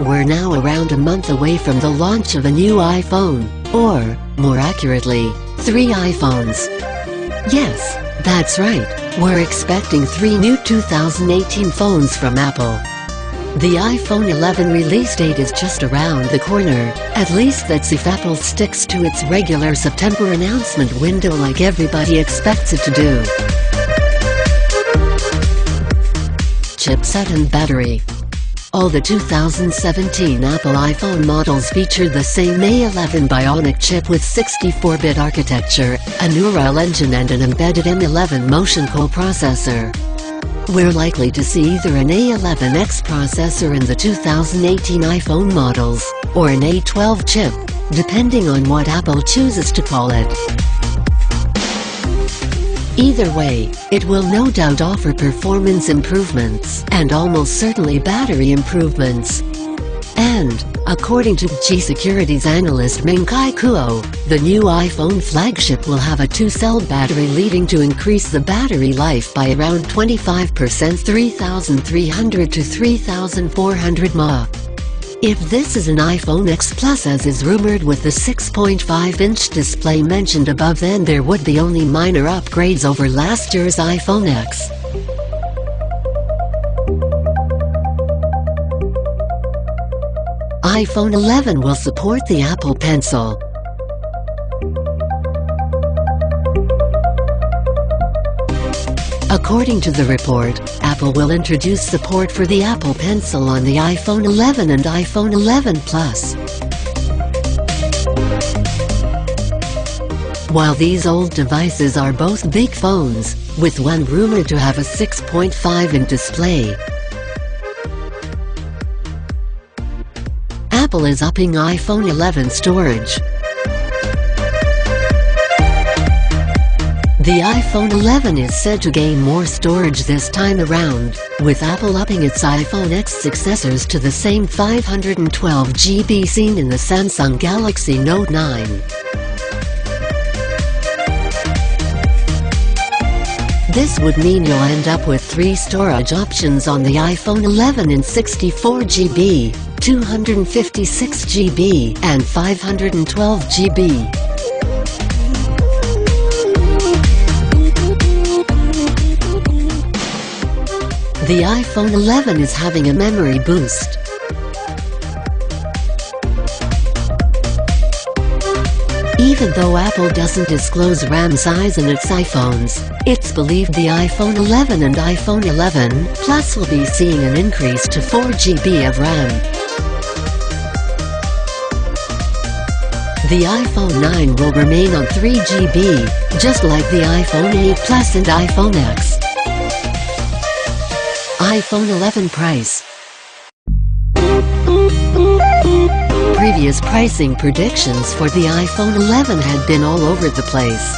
We're now around a month away from the launch of a new iPhone, or, more accurately, 3 iPhones. Yes, that's right, we're expecting 3 new 2018 phones from Apple. The iPhone 11 release date is just around the corner, at least that's if Apple sticks to its regular September announcement window like everybody expects it to do. Chipset and battery. All the 2017 Apple iPhone models feature the same A11 Bionic chip with 64-bit architecture, a Neural engine and an embedded M11 Motion coprocessor. We're likely to see either an A11X processor in the 2018 iPhone models, or an A12 chip, depending on what Apple chooses to call it. Either way, it will no doubt offer performance improvements and almost certainly battery improvements. And, according to Ming-Chi Securities analyst Ming-Chi Kuo, the new iPhone flagship will have a 2-cell battery, leading to increase the battery life by around 25%, 3,300 to 3,400 mAh. If this is an iPhone X Plus as is rumored with the 6.5-inch display mentioned above, then there would be only minor upgrades over last year's iPhone X. iPhone 11 will support the Apple Pencil. According to the report, Apple will introduce support for the Apple Pencil on the iPhone 11 and iPhone 11 Plus. While these old devices are both big phones, with one rumored to have a 6.5-inch display, Apple is upping iPhone 11 storage. The iPhone 11 is said to gain more storage this time around, with Apple upping its iPhone X successors to the same 512 GB seen in the Samsung Galaxy Note 9. This would mean you'll end up with 3 storage options on the iPhone 11 in 64 GB, 256 GB, and 512 GB. The iPhone 11 is having a memory boost. Even though Apple doesn't disclose RAM size in its iPhones, it's believed the iPhone 11 and iPhone 11 Plus will be seeing an increase to 4 GB of RAM. The iPhone 9 will remain on 3 GB, just like the iPhone 8 Plus and iPhone X. iPhone 11 price. Previous pricing predictions for the iPhone 11 had been all over the place.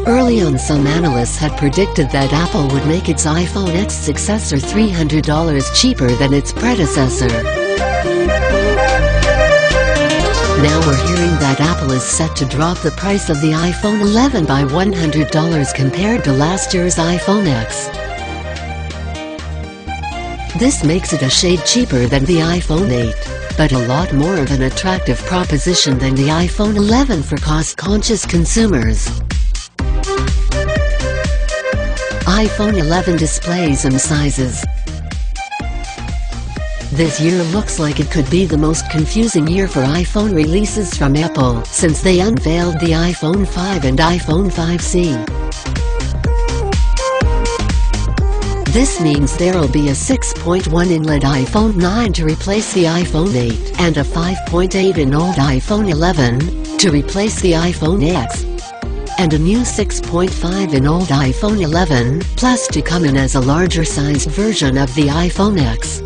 Early on, some analysts had predicted that Apple would make its iPhone X successor $300 cheaper than its predecessor. Now we're hearing that Apple is set to drop the price of the iPhone 11 by $100 compared to last year's iPhone X. This makes it a shade cheaper than the iPhone 8, but a lot more of an attractive proposition than the iPhone 11 for cost-conscious consumers. iPhone 11 displays and sizes. This year looks like it could be the most confusing year for iPhone releases from Apple since they unveiled the iPhone 5 and iPhone 5C. This means there'll be a 6.1-inch LED iPhone 9 to replace the iPhone 8 and a 5.8-inch old iPhone 11 to replace the iPhone X, and a new 6.5-inch old iPhone 11 Plus to come in as a larger-sized version of the iPhone X.